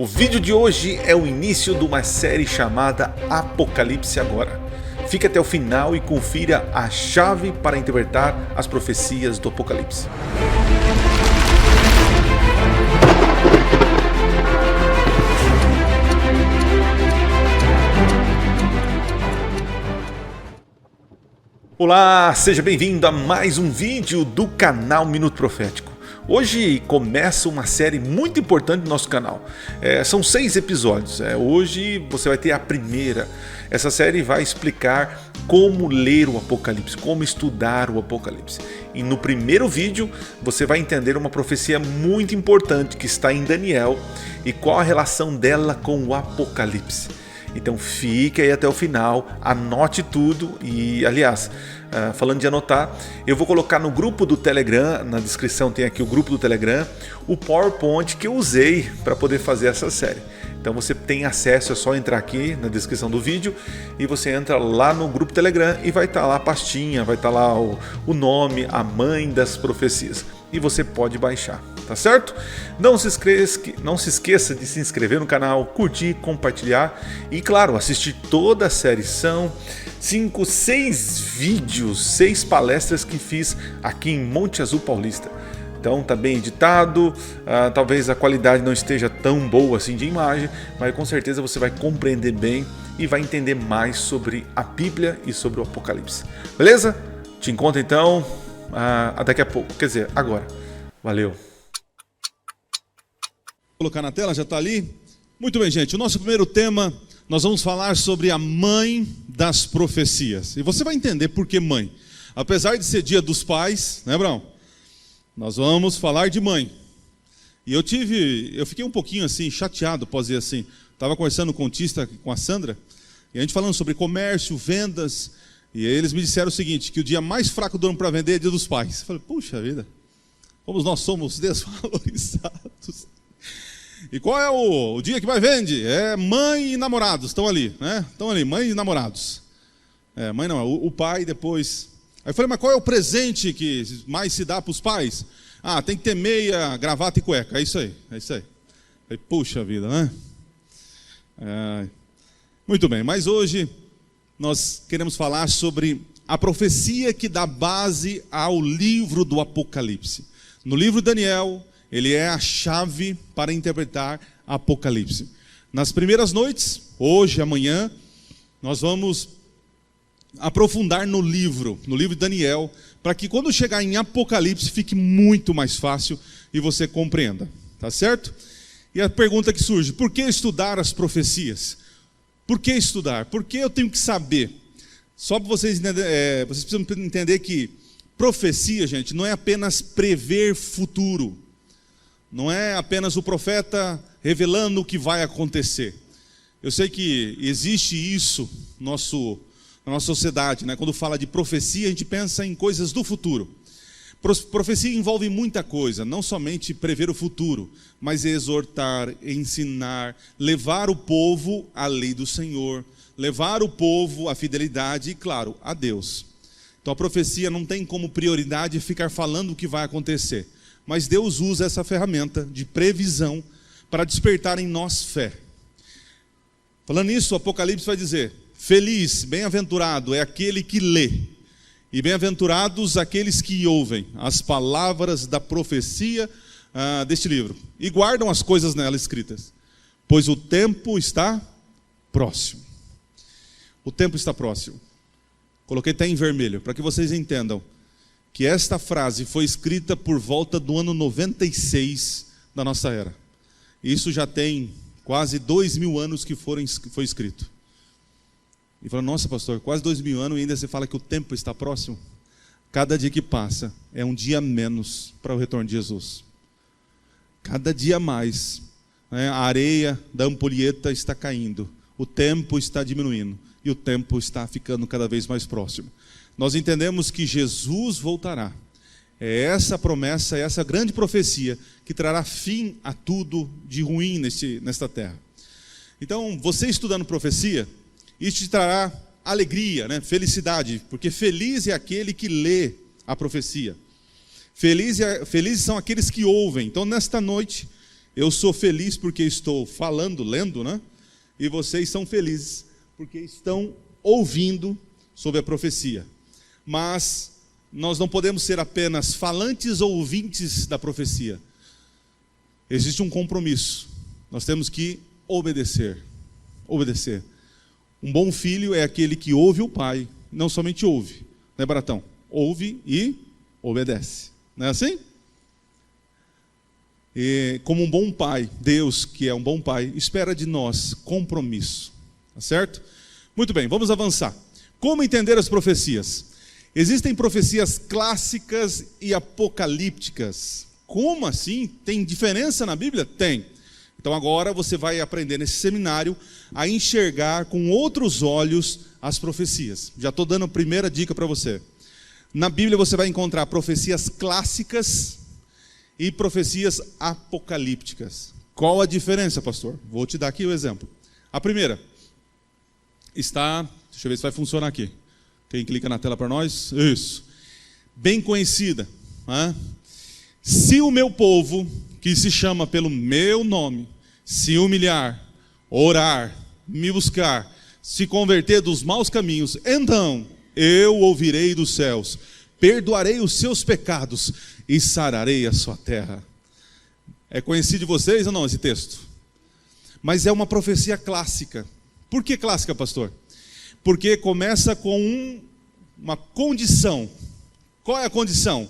O vídeo de hoje é o início de uma série chamada Apocalipse Agora. Fique até o final e confira a chave para interpretar as profecias do Apocalipse. Olá, seja bem-vindo a mais um vídeo do canal Minuto Profético. Hoje começa uma série muito importante do nosso canal. São 6 episódios. Hoje você vai ter a primeira. Essa série vai explicar como ler o Apocalipse, como estudar o Apocalipse. E no primeiro vídeo você vai entender uma profecia muito importante que está em Daniel e qual a relação dela com o Apocalipse. Então fique aí até o final, anote tudo e, aliás, falando de anotar, eu vou colocar no grupo do Telegram, na descrição tem aqui o grupo do Telegram, o PowerPoint que eu usei para poder fazer essa série. Então você tem acesso, é só entrar aqui na descrição do vídeo e você entra lá no grupo Telegram e vai estar lá a pastinha, vai estar lá o nome, a mãe das profecias e você pode baixar. Tá certo? Não se esqueça de se inscrever no canal, curtir, compartilhar e, claro, assistir toda a série. São 6 vídeos, 6 palestras que fiz aqui em Monte Azul Paulista. Então tá bem editado, talvez a qualidade não esteja tão boa assim de imagem, mas com certeza você vai compreender bem e vai entender mais sobre a Bíblia e sobre o Apocalipse. Beleza? Te encontro então daqui a pouco, quer dizer, agora. Valeu! Colocar na tela, já está ali? Muito bem, gente, o nosso primeiro tema, nós vamos falar sobre a mãe das profecias. E você vai entender por que mãe. Apesar de ser dia dos pais, né, Brão? Nós vamos falar de mãe. E eu fiquei um pouquinho assim, chateado, posso dizer assim. Estava conversando com o contista, com a Sandra, e a gente falando sobre comércio, vendas, e eles me disseram o seguinte, que o dia mais fraco do ano para vender é dia dos pais. Eu falei, puxa vida, como nós somos desvalorizados. E qual é o dia que mais vende? É mãe e namorados, estão ali, né? Estão ali, mãe e namorados. Mãe não, o pai depois. Aí eu falei, mas qual é o presente que mais se dá para os pais? Tem que ter meia, gravata e cueca, é isso aí, é isso aí. Falei, puxa vida, né? Muito bem, mas hoje nós queremos falar sobre a profecia que dá base ao livro do Apocalipse. No livro de Daniel, ele é a chave para interpretar Apocalipse. Nas primeiras noites, hoje, amanhã, nós vamos aprofundar no livro de Daniel, para que quando chegar em Apocalipse fique muito mais fácil e você compreenda, tá certo? E a pergunta que surge, por que estudar as profecias? Por que estudar? Por que eu tenho que saber? Só para vocês precisam entender que profecia, gente, não é apenas prever futuro. Não é apenas o profeta revelando o que vai acontecer. Eu sei que existe isso na nossa sociedade, né? Quando fala de profecia, a gente pensa em coisas do futuro. Profecia envolve muita coisa, não somente prever o futuro, mas exortar, ensinar, levar o povo à lei do Senhor, levar o povo à fidelidade e, claro, a Deus. Então a profecia não tem como prioridade ficar falando o que vai acontecer. Mas Deus usa essa ferramenta de previsão para despertar em nós fé. Falando nisso, o Apocalipse vai dizer, feliz, bem-aventurado é aquele que lê, e bem-aventurados aqueles que ouvem as palavras da profecia deste livro, e guardam as coisas nela escritas, pois o tempo está próximo. O tempo está próximo. Coloquei até em vermelho, para que vocês entendam que esta frase foi escrita por volta do ano 96 da nossa era. Isso já tem quase 2000 anos que foi escrito. E fala, nossa pastor, quase 2000 anos e ainda você fala que o tempo está próximo? Cada dia que passa é um dia menos para o retorno de Jesus. Cada dia mais, né, a areia da ampulheta está caindo, o tempo está diminuindo e o tempo está ficando cada vez mais próximo. Nós entendemos que Jesus voltará. É essa promessa, é essa grande profecia que trará fim a tudo de ruim nesta terra. Então, você estudando profecia, isso te trará alegria, né? Felicidade, porque feliz é aquele que lê a profecia. Felizes são aqueles que ouvem. Então, nesta noite, Eu sou feliz porque estou falando, lendo, né? E vocês são felizes porque estão ouvindo sobre a profecia. Mas nós não podemos ser apenas falantes ou ouvintes da profecia. Existe um compromisso. Nós temos que obedecer. Obedecer. Um bom filho é aquele que ouve o pai, não somente ouve, né, Baratão? Ouve e obedece. Não é assim? E como um bom pai, Deus, que é um bom pai, espera de nós compromisso. Tá certo? Muito bem, vamos avançar. Como entender as profecias? Existem profecias clássicas e apocalípticas. Como assim? Tem diferença na Bíblia? Tem. Então agora você vai aprender nesse seminário a enxergar com outros olhos as profecias. Já estou dando a primeira dica para você. Na Bíblia você vai encontrar profecias clássicas e profecias apocalípticas. Qual a diferença, pastor? Vou te dar aqui o exemplo. A primeira está, deixa eu ver se vai funcionar aqui. Quem clica na tela para nós? Isso. Bem conhecida. Se o meu povo, que se chama pelo meu nome, se humilhar, orar, me buscar, se converter dos maus caminhos, então eu ouvirei dos céus, perdoarei os seus pecados e sararei a sua terra. É conhecido de vocês ou não esse texto? Mas é uma profecia clássica. Por que clássica, pastor? Porque começa com uma condição. Qual é a condição?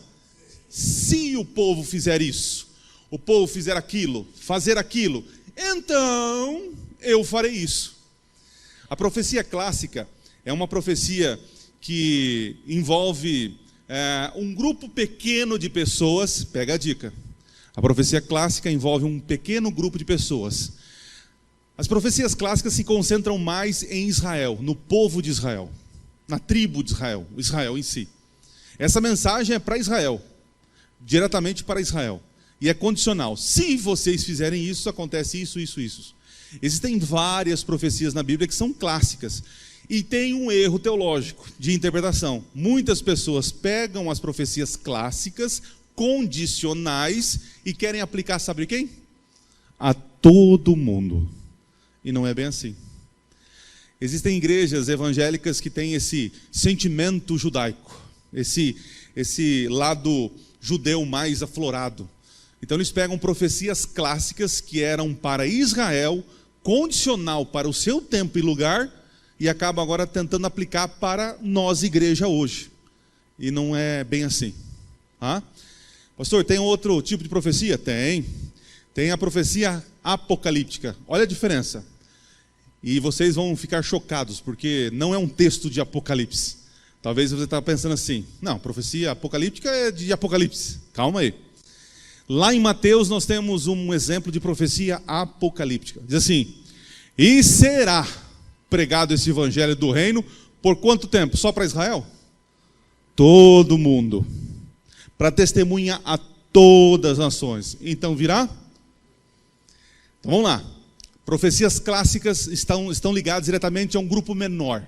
Se o povo fizer isso, o povo fizer aquilo, fazer aquilo, então eu farei isso. A profecia clássica é uma profecia que envolve um grupo pequeno de pessoas. Pega a dica. A profecia clássica envolve um pequeno grupo de pessoas. As profecias clássicas se concentram mais em Israel, no povo de Israel, na tribo de Israel, Israel em si. Essa mensagem é para Israel, diretamente para Israel. E é condicional. Se vocês fizerem isso, acontece isso, isso, isso. Existem várias profecias na Bíblia que são clássicas. E tem um erro teológico de interpretação. Muitas pessoas pegam as profecias clássicas, condicionais, e querem aplicar, sabe quem? A todo mundo. E não é bem assim. Existem igrejas evangélicas que têm esse sentimento judaico, esse lado judeu mais aflorado. Então eles pegam profecias clássicas que eram para Israel, condicional para o seu tempo e lugar, e acabam agora tentando aplicar para nós, igreja, hoje. E não é bem assim. Pastor, tem outro tipo de profecia? Tem. Tem a profecia apocalíptica. Olha a diferença. E vocês vão ficar chocados, porque não é um texto de Apocalipse. Talvez você está pensando assim, não, profecia apocalíptica é de Apocalipse. Calma aí. Lá em Mateus nós temos um exemplo de profecia apocalíptica. Diz assim, e será pregado esse evangelho do reino por quanto tempo? Só para Israel? Todo mundo. Para testemunha a todas as nações. Então virá? Então vamos lá. Profecias clássicas estão ligadas diretamente a um grupo menor.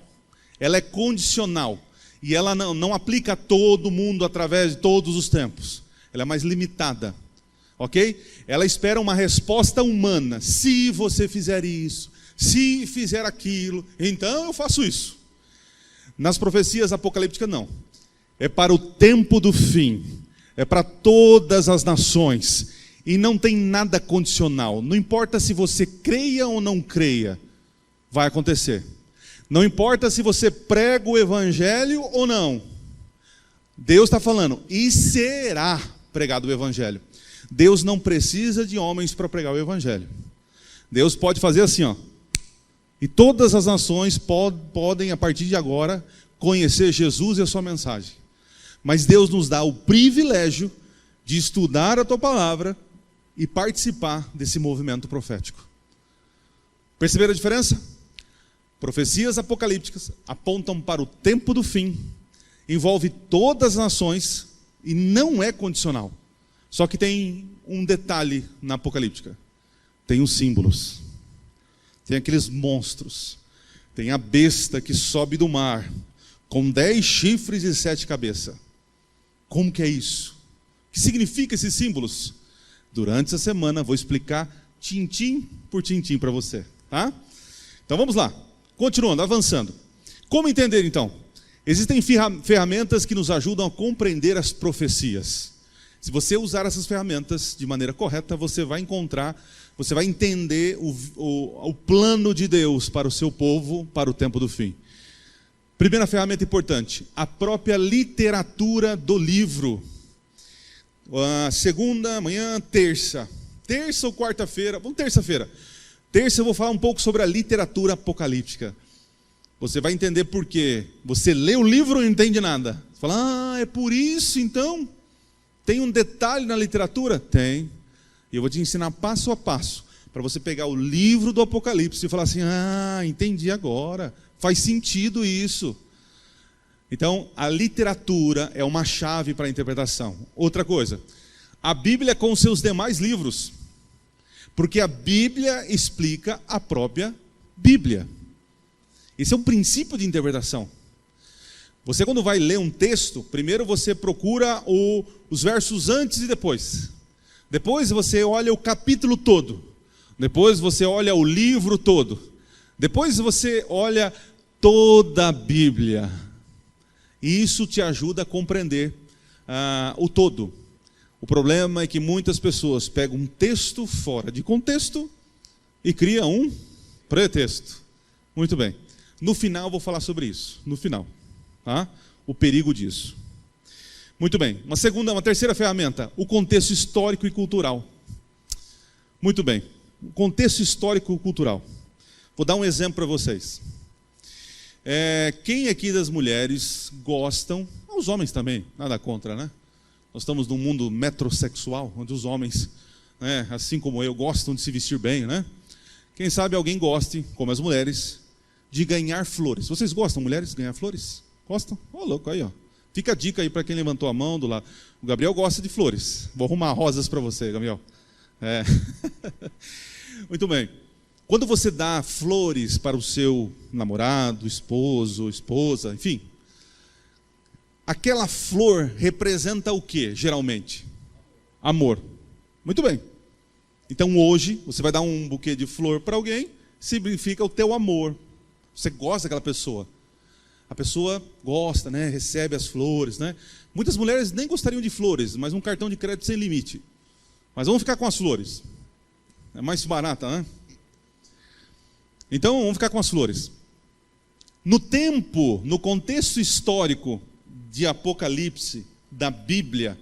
Ela é condicional. E ela não aplica a todo mundo através de todos os tempos. Ela é mais limitada. Ok? Ela espera uma resposta humana. Se você fizer isso, se fizer aquilo, então eu faço isso. Nas profecias apocalípticas não. É para o tempo do fim. É para todas as nações. E não tem nada condicional. Não importa se você creia ou não creia, vai acontecer. Não importa se você prega o evangelho ou não. Deus está falando, e será pregado o evangelho. Deus não precisa de homens para pregar o evangelho. Deus pode fazer assim, e todas as nações podem, a partir de agora, conhecer Jesus e a sua mensagem. Mas Deus nos dá o privilégio de estudar a tua palavra e participar desse movimento profético. Perceberam a diferença? Profecias apocalípticas apontam para o tempo do fim, envolve todas as nações e não é condicional. Só que tem um detalhe na apocalíptica. Tem os símbolos. Tem aqueles monstros. Tem a besta que sobe do mar, com 10 chifres e 7 cabeças. Como que é isso? O que significa esses símbolos? Durante essa semana vou explicar tintim por tintim para você, tá? Então vamos lá, continuando, avançando. Como entender então? Existem ferramentas que nos ajudam a compreender as profecias. Se você usar essas ferramentas de maneira correta, você vai entender o plano de Deus para o seu povo, para o tempo do fim. Primeira ferramenta importante, a própria literatura do livro. Segunda, amanhã, terça ou quarta-feira, vamos terça-feira. Terça eu vou falar um pouco sobre a literatura apocalíptica. Você vai entender por quê. Você lê o livro e não entende nada. Você fala, é por isso então? Tem um detalhe na literatura? Tem. E eu vou te ensinar passo a passo, para você pegar o livro do Apocalipse e falar assim, entendi agora, faz sentido isso. Então, a literatura é uma chave para a interpretação. Outra coisa, a Bíblia com seus demais livros, porque a Bíblia explica a própria Bíblia. Esse é um princípio de interpretação. Você quando vai ler um texto, primeiro você procura os versos antes e depois. Depois você olha o capítulo todo. Depois você olha o livro todo. Depois você olha toda a Bíblia. E isso te ajuda a compreender o todo. O problema é que muitas pessoas pegam um texto fora de contexto e criam um pretexto. Muito bem. No final eu vou falar sobre isso. No final. Tá? O perigo disso. Muito bem. Uma terceira ferramenta, o contexto histórico e cultural. Muito bem. O contexto histórico e cultural. Vou dar um exemplo para vocês. Quem aqui das mulheres gostam, os homens também, nada contra, né? Nós estamos num mundo metrosexual, onde os homens, assim como eu, gostam de se vestir bem, né? Quem sabe alguém goste, como as mulheres, de ganhar flores. Vocês gostam, mulheres, de ganhar flores? Gostam? Louco, aí, ó. Fica a dica aí para quem levantou a mão do lado. O Gabriel gosta de flores. Vou arrumar rosas para você, Gabriel. Muito bem. Quando você dá flores para o seu namorado, esposo, esposa, enfim, aquela flor representa o que, geralmente? Amor. Muito bem. Então hoje, você vai dar um buquê de flor para alguém, significa o teu amor. Você gosta daquela pessoa. A pessoa gosta, né? Recebe as flores, né? Muitas mulheres nem gostariam de flores, mas um cartão de crédito sem limite. Mas vamos ficar com as flores. É mais barata, né? Então, vamos ficar com as flores. No contexto histórico de Apocalipse, da Bíblia,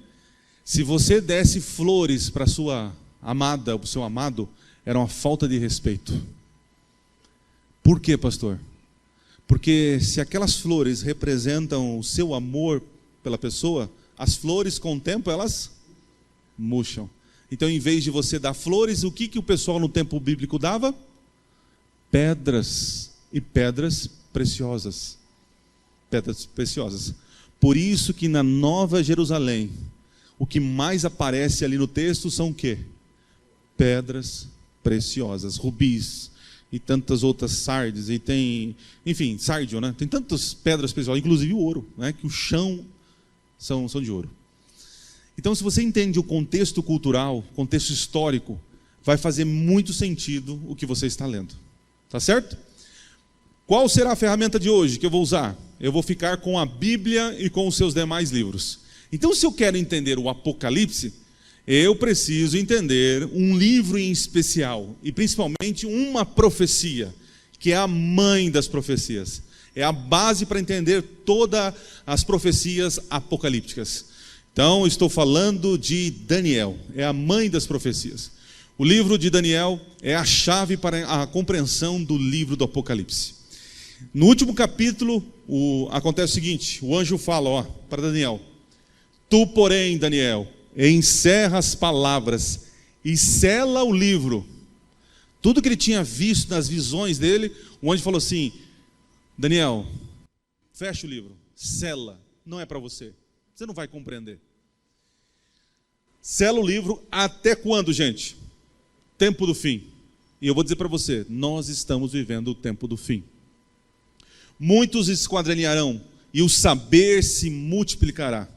se você desse flores para a sua amada, para o seu amado, era uma falta de respeito. Por quê, pastor? Porque se aquelas flores representam o seu amor pela pessoa, as flores com o tempo elas murcham. Então, em vez de você dar flores, o que o pessoal no tempo bíblico dava? Pedras, e pedras preciosas. Pedras preciosas. Por isso que na Nova Jerusalém, o que mais aparece ali no texto são o quê? Pedras preciosas, rubis e tantas outras sardes, e tem, enfim, sárdio, né? Tem tantas pedras preciosas, inclusive o ouro, né? Que o chão são de ouro. Então, se você entende o contexto cultural, contexto histórico, vai fazer muito sentido o que você está lendo. Tá certo? Qual será a ferramenta de hoje que eu vou usar? Eu vou ficar com a Bíblia e com os seus demais livros. Então, se eu quero entender o Apocalipse, eu preciso entender um livro em especial, e principalmente uma profecia, que é a mãe das profecias. É a base para entender todas as profecias apocalípticas. Então, estou falando de Daniel, é a mãe das profecias. O livro de Daniel é a chave para a compreensão do livro do Apocalipse. No último capítulo, acontece o seguinte, o anjo fala para Daniel: tu, porém, Daniel, encerra as palavras e sela o livro. Tudo que ele tinha visto nas visões dele, o anjo falou assim: Daniel, fecha o livro, sela, não é para você. Você não vai compreender. Sela o livro até quando, gente? Tempo do fim. E eu vou dizer para você, nós estamos vivendo o tempo do fim. Muitos esquadrinharão e o saber se multiplicará.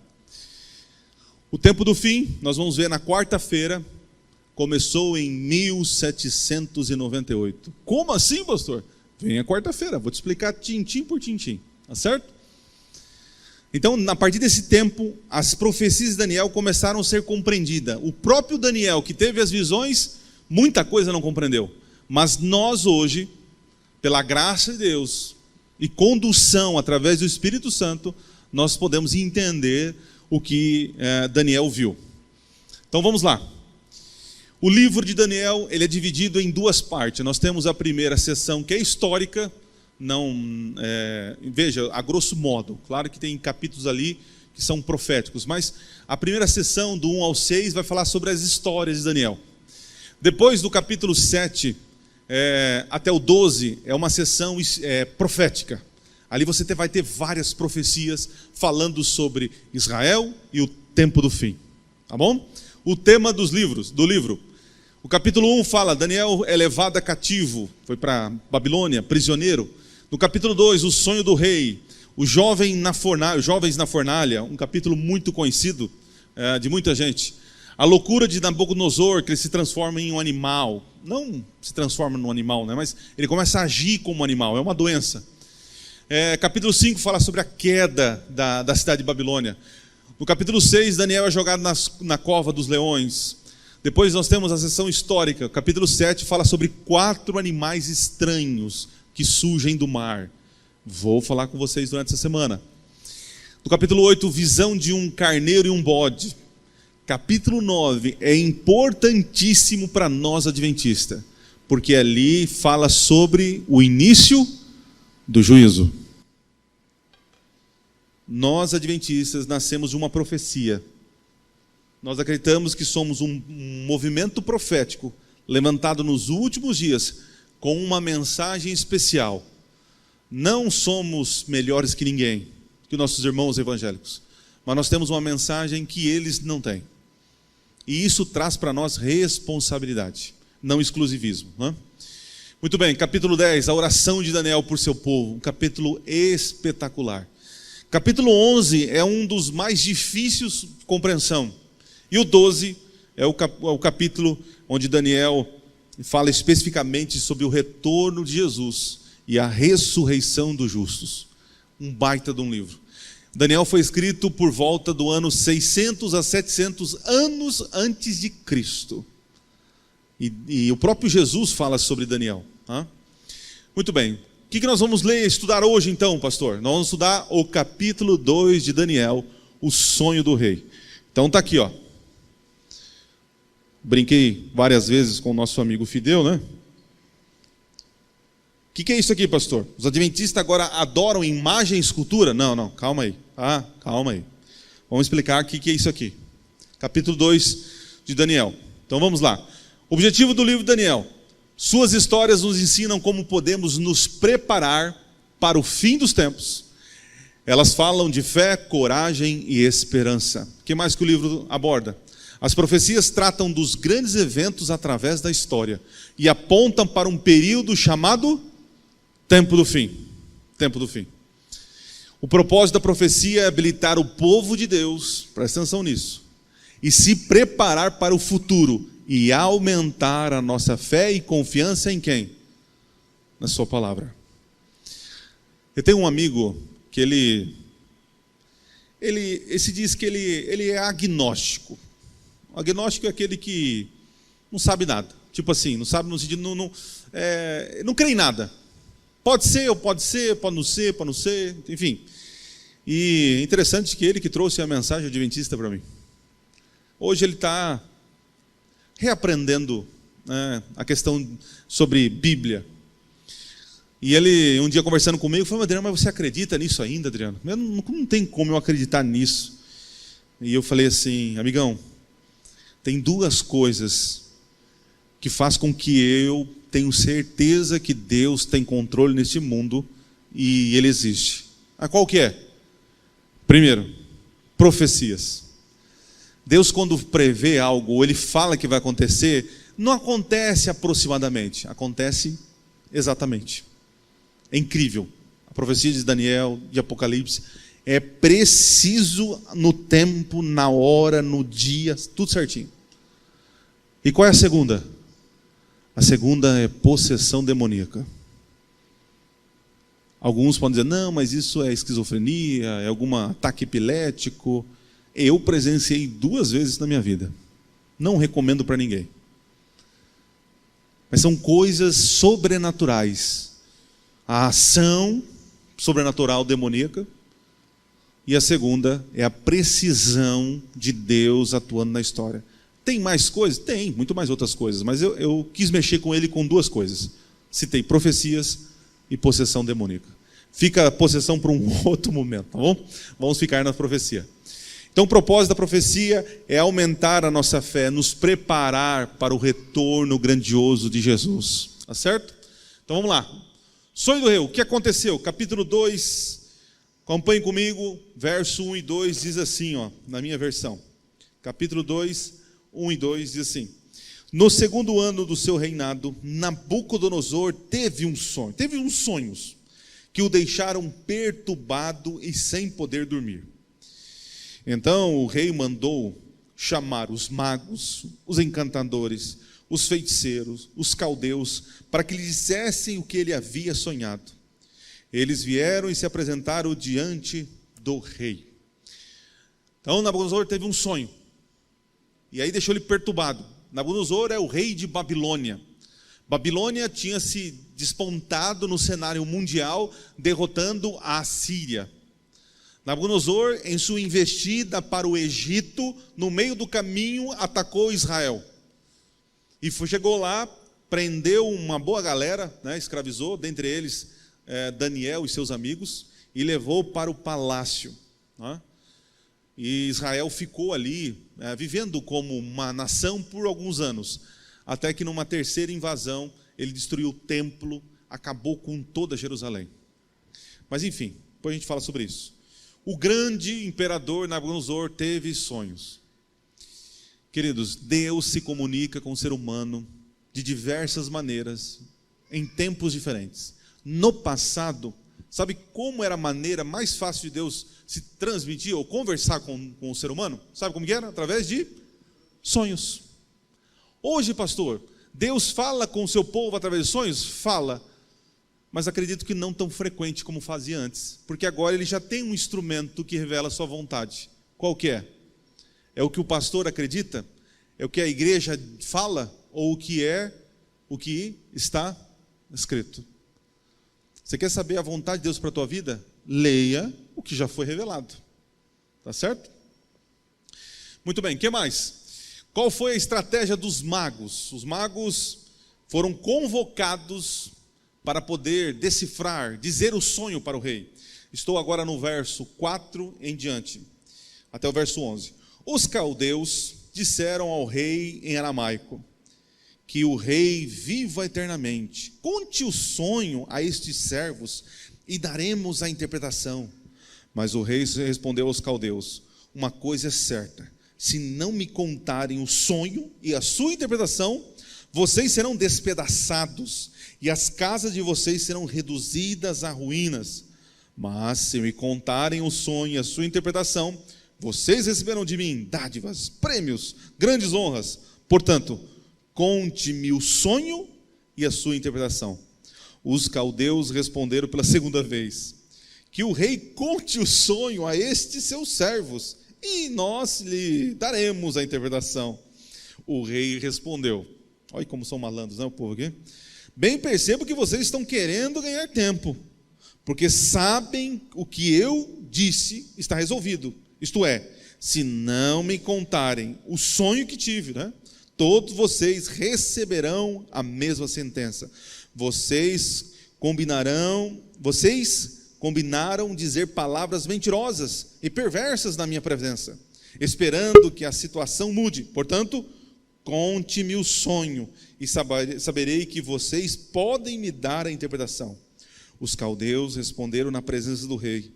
O tempo do fim, nós vamos ver na quarta-feira, começou em 1798. Como assim, pastor? Venha quarta-feira, vou te explicar tintim por tintim, tá certo? Então, a partir desse tempo, as profecias de Daniel começaram a ser compreendidas. O próprio Daniel, que teve as visões, muita coisa não compreendeu. Mas nós hoje, pela graça de Deus e condução através do Espírito Santo, nós podemos entender o que Daniel viu. Então vamos lá. O livro de Daniel, ele é dividido em duas partes. Nós temos a primeira seção, que é histórica, veja, a grosso modo. Claro que tem capítulos ali que são proféticos, mas a primeira seção, do 1 ao 6, vai falar sobre as histórias de Daniel. Depois do capítulo 7 até o 12, é uma seção profética. Ali você vai ter várias profecias falando sobre Israel e o tempo do fim. Tá bom? O tema do livro. O capítulo 1 fala, Daniel é levado a cativo, foi para Babilônia, prisioneiro. No capítulo 2, o sonho do rei, os jovens na fornalha, um capítulo muito conhecido de muita gente. A loucura de Nabucodonosor, que ele se transforma em um animal. Não se transforma num animal, né? Mas ele começa a agir como um animal, é uma doença. Capítulo 5 fala sobre a queda da cidade de Babilônia. No capítulo 6, Daniel é jogado na cova dos leões. Depois nós temos a seção histórica. O capítulo 7 fala sobre 4 animais estranhos que surgem do mar. Vou falar com vocês durante essa semana. No capítulo 8, visão de um carneiro e um bode. Capítulo 9 é importantíssimo para nós adventistas, porque ali fala sobre o início do juízo. Nós adventistas nascemos de uma profecia. Nós acreditamos que somos um movimento profético levantado nos últimos dias com uma mensagem especial. Não somos melhores que ninguém, que nossos irmãos evangélicos, mas nós temos uma mensagem que eles não têm. E isso traz para nós responsabilidade, não exclusivismo, né? Muito bem, capítulo 10, a oração de Daniel por seu povo, um capítulo espetacular. Capítulo 11 é um dos mais difíceis de compreensão. E o 12 é o capítulo onde Daniel fala especificamente sobre o retorno de Jesus e a ressurreição dos justos. Um baita de um livro. Daniel foi escrito por volta do ano 600 a 700 anos antes de Cristo. E o próprio Jesus fala sobre Daniel. Muito bem. O que nós vamos ler e estudar hoje então, pastor? Nós vamos estudar o capítulo 2 de Daniel, o sonho do rei. Então está aqui, ó. Brinquei várias vezes com o nosso amigo Fidel, né? O que é isso aqui, pastor? Os adventistas agora adoram imagem e escultura? Não, calma aí. Calma aí. Vamos explicar o que é isso aqui. Capítulo 2 de Daniel. Então vamos lá. Objetivo do livro de Daniel. Suas histórias nos ensinam como podemos nos preparar para o fim dos tempos. Elas falam de fé, coragem e esperança. O que mais que o livro aborda? As profecias tratam dos grandes eventos através da história e apontam para um período chamado tempo do fim. Tempo do fim. O propósito da profecia é habilitar o povo de Deus, presta atenção nisso, e se preparar para o futuro e aumentar a nossa fé e confiança em quem? Na sua palavra. Eu tenho um amigo que ele diz que ele é agnóstico. O agnóstico é aquele que não sabe nada. Tipo assim, não sabe no sentido, não crê em nada. Pode ser, ou pode ser, pode não ser, enfim. E interessante que ele que trouxe a mensagem adventista para mim. Hoje ele está reaprendendo a questão sobre Bíblia. E ele, um dia conversando comigo, falou: Adriano, mas você acredita nisso ainda, Adriano? Não tem como eu acreditar nisso. E eu falei assim: amigão, tem duas coisas que faz com que eu tenho certeza que Deus tem controle nesse mundo e Ele existe. Qual que é? Primeiro, profecias. Deus, quando prevê algo, ou Ele fala que vai acontecer, não acontece aproximadamente, acontece exatamente. É incrível. A profecia de Daniel, de Apocalipse, é preciso no tempo, na hora, no dia, tudo certinho. E qual é a segunda? A segunda é possessão demoníaca. Alguns podem dizer, não, mas isso é esquizofrenia, é algum ataque epilético. Eu presenciei 2 vezes na minha vida. Não recomendo para ninguém. Mas são coisas sobrenaturais. A ação sobrenatural demoníaca. E a segunda é a precisão de Deus atuando na história. Tem mais coisas? Tem, muito mais outras coisas. Mas eu quis mexer com ele com 2 coisas. Citei profecias e possessão demoníaca. Fica a possessão para um outro momento, tá bom? Vamos ficar na profecia. Então o propósito da profecia é aumentar a nossa fé, nos preparar para o retorno grandioso de Jesus. Tá certo? Então vamos lá. Sonho do rei, o que aconteceu? Capítulo 2, acompanhe comigo, verso 1 e 2 diz assim, na minha versão. Capítulo 2, 1 e 2 diz assim: no 2º ano do seu reinado, Nabucodonosor teve uns sonhos, que o deixaram perturbado e sem poder dormir. Então o rei mandou chamar os magos, os encantadores, os feiticeiros, os caldeus, para que lhe dissessem o que ele havia sonhado. Eles vieram e se apresentaram diante do rei. Então Nabucodonosor teve um sonho, e aí deixou ele perturbado. Nabucodonosor é o rei de Babilônia. Babilônia tinha se despontado no cenário mundial, derrotando a Assíria. Nabucodonosor, em sua investida para o Egito, no meio do caminho, atacou Israel. E chegou lá, prendeu uma boa galera, escravizou, dentre eles Daniel e seus amigos, e levou para o palácio. E Israel ficou ali, vivendo como uma nação por alguns anos, até que numa terceira invasão, ele destruiu o templo, acabou com toda Jerusalém. Mas enfim, depois a gente fala sobre isso. O grande imperador Nabucodonosor teve sonhos. Queridos, Deus se comunica com o ser humano de diversas maneiras, em tempos diferentes. No passado, sabe como era a maneira mais fácil de Deus se transmitir ou conversar com o ser humano? Sabe como que era? Através de sonhos. Hoje, pastor, Deus fala com o seu povo através de sonhos? Fala. Mas acredito que não tão frequente como fazia antes, porque agora ele já tem um instrumento que revela a sua vontade. Qual que é? É o que o pastor acredita? É o que a igreja fala? Ou o que está escrito? Você quer saber a vontade de Deus para a tua vida? Leia o que já foi revelado. Tá certo? Muito bem, o que mais? Qual foi a estratégia dos magos? Os magos foram convocados para poder decifrar, dizer o sonho para o rei. Estou agora no verso 4 em diante, até o verso 11. Os caldeus disseram ao rei em aramaico, que o rei viva eternamente. Conte o sonho a estes servos e daremos a interpretação. Mas o rei respondeu aos caldeus: uma coisa é certa, se não me contarem o sonho e a sua interpretação, vocês serão despedaçados e as casas de vocês serão reduzidas a ruínas. Mas se me contarem o sonho e a sua interpretação, vocês receberão de mim dádivas, prêmios, grandes honras. Portanto, conte-me o sonho e a sua interpretação. Os caldeus responderam pela segunda vez: que o rei conte o sonho a estes seus servos, e nós lhe daremos a interpretação. O rei respondeu: olha como são malandros, o povo aqui. Bem percebo que vocês estão querendo ganhar tempo, porque sabem o que eu disse está resolvido. Isto é, se não me contarem o sonho que tive, todos vocês receberão a mesma sentença. Vocês combinaram dizer palavras mentirosas e perversas na minha presença, esperando que a situação mude. Portanto, conte-me o sonho e saberei que vocês podem me dar a interpretação. Os caldeus responderam na presença do rei: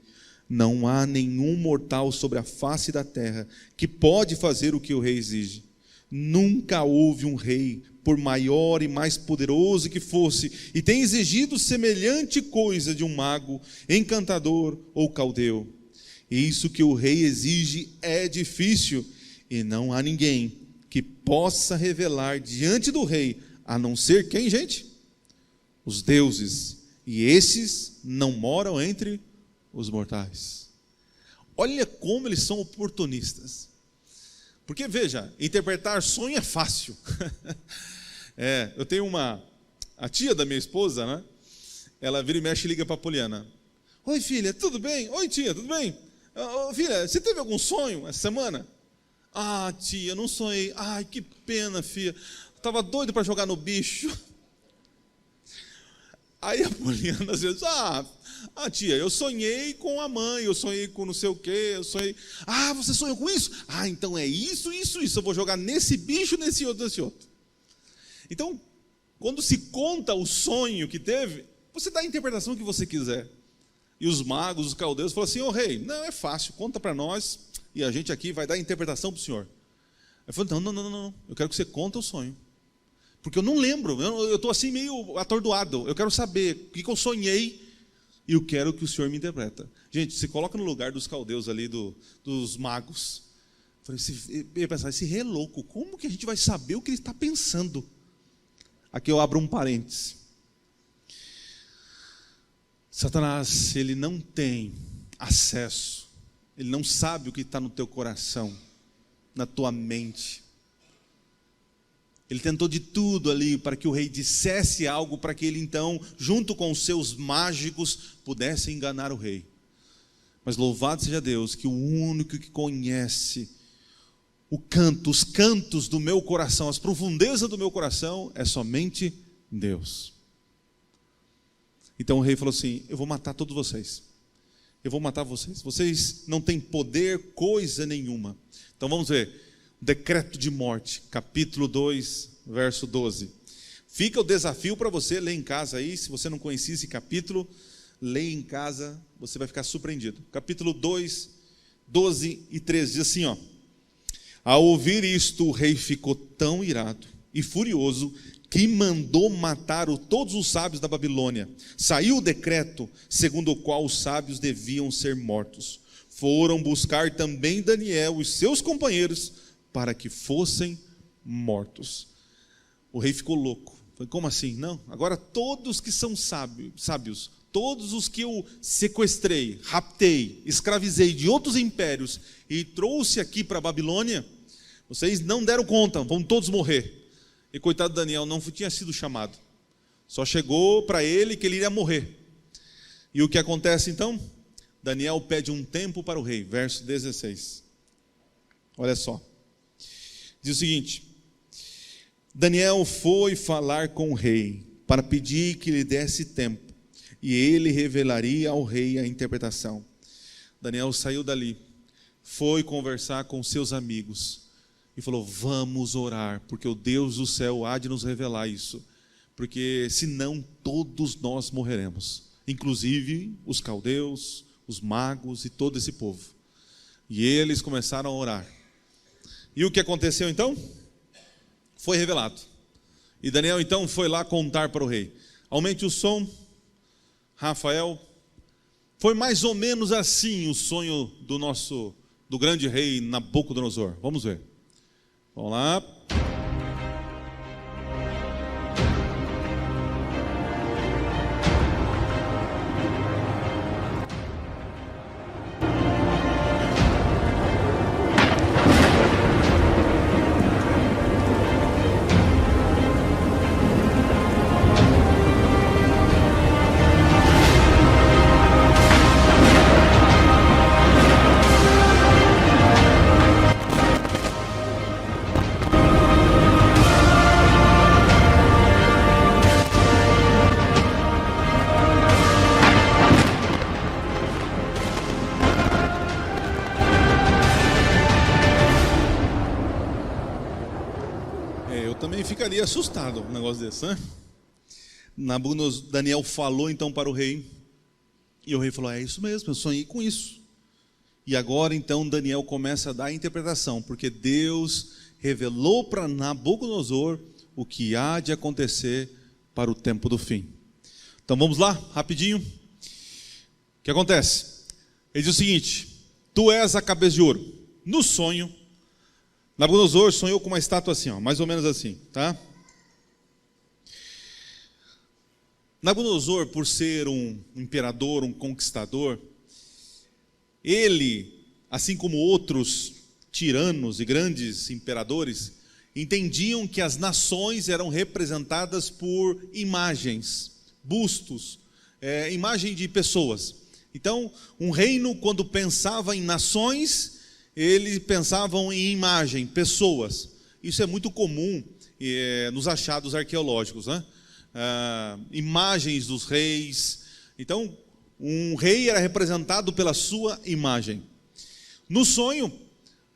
não há nenhum mortal sobre a face da terra que pode fazer o que o rei exige. Nunca houve um rei, por maior e mais poderoso que fosse, e tem exigido semelhante coisa de um mago, encantador ou caldeu. Isso que o rei exige é difícil, e não há ninguém que possa revelar diante do rei, a não ser quem, gente? Os deuses, e esses não moram entre os mortais. Olha como eles são oportunistas. Porque, veja, interpretar sonho é fácil. Eu tenho a tia da minha esposa, né? Ela vira e mexe e liga para a Poliana. Oi, filha, tudo bem? Oi, tia, tudo bem? Filha, você teve algum sonho essa semana? Ah, tia, não sonhei. Ai, que pena, filha. Estava doido para jogar no bicho. Aí a Poliana às vezes, tia, eu sonhei com a mãe, eu sonhei com não sei o quê, eu sonhei. Ah, você sonhou com isso? Ah, então é isso. Eu vou jogar nesse bicho, nesse outro. Então, quando se conta o sonho que teve, você dá a interpretação que você quiser. E os magos, os caldeus, falaram assim, rei, não, é fácil, conta para nós, e a gente aqui vai dar a interpretação para o senhor. Ele falou, não, eu quero que você conte o sonho. Porque eu não lembro, eu estou assim meio atordoado, eu quero saber o que eu sonhei, e eu quero que o senhor me interpreta. Gente, se coloca no lugar dos caldeus ali, dos magos. Eu ia pensar, esse rei é louco, como que a gente vai saber o que ele está pensando? Aqui eu abro um parênteses. Satanás, ele não tem acesso, ele não sabe o que está no teu coração, na tua mente. Ele tentou de tudo ali para que o rei dissesse algo, para que ele então, junto com os seus mágicos, pudesse enganar o rei. Mas louvado seja Deus, que o único que conhece os cantos do meu coração, as profundezas do meu coração, é somente Deus. Então o rei falou assim, eu vou matar todos vocês. Eu vou matar vocês. Vocês não têm poder, coisa nenhuma. Então vamos ver. Decreto de morte, capítulo 2, verso 12. Fica o desafio para você ler em casa aí. Se você não conhecia esse capítulo, leia em casa, você vai ficar surpreendido. Capítulo 2, 12 e 13, diz assim, ao ouvir isto, o rei ficou tão irado e furioso que mandou matar todos os sábios da Babilônia. Saiu o decreto segundo o qual os sábios deviam ser mortos. Foram buscar também Daniel e seus companheiros para que fossem mortos. O rei ficou louco. Foi como assim? Não, agora todos que são sábios, todos os que eu sequestrei, raptei, escravizei de outros impérios e trouxe aqui para a Babilônia, vocês não deram conta, vão todos morrer. E coitado Daniel, não tinha sido chamado. Só chegou para ele que ele iria morrer. E o que acontece então? Daniel pede um tempo para o rei, verso 16. Olha só. Diz o seguinte: Daniel foi falar com o rei para pedir que lhe desse tempo, e ele revelaria ao rei a interpretação. Daniel saiu dali, foi conversar com seus amigos e falou: vamos orar, porque o Deus do céu há de nos revelar isso, porque senão todos nós morreremos, inclusive os caldeus, os magos e todo esse povo. E eles começaram a orar. E o que aconteceu então? Foi revelado. E Daniel então foi lá contar para o rei. Aumente o som, Rafael. Foi mais ou menos assim o sonho do grande rei Nabucodonosor. Vamos ver. Vamos lá. Eu também ficaria assustado com um negócio desse, né? Daniel falou então para o rei, e o rei falou: é isso mesmo, eu sonhei com isso. E agora então Daniel começa a dar a interpretação, porque Deus revelou para Nabucodonosor o que há de acontecer para o tempo do fim. Então vamos lá, rapidinho. O que acontece? Ele diz o seguinte: tu és a cabeça de ouro. No sonho, Nabucodonosor sonhou com uma estátua assim, ó, mais ou menos assim, tá? Nabucodonosor, por ser um imperador, um conquistador, ele, assim como outros tiranos e grandes imperadores, entendiam que as nações eram representadas por imagens, bustos, imagem de pessoas. Então, um reino, quando pensava em nações, eles pensavam em imagem, pessoas. Isso é muito comum nos achados arqueológicos, né? Imagens dos reis. Então, um rei era representado pela sua imagem. No sonho,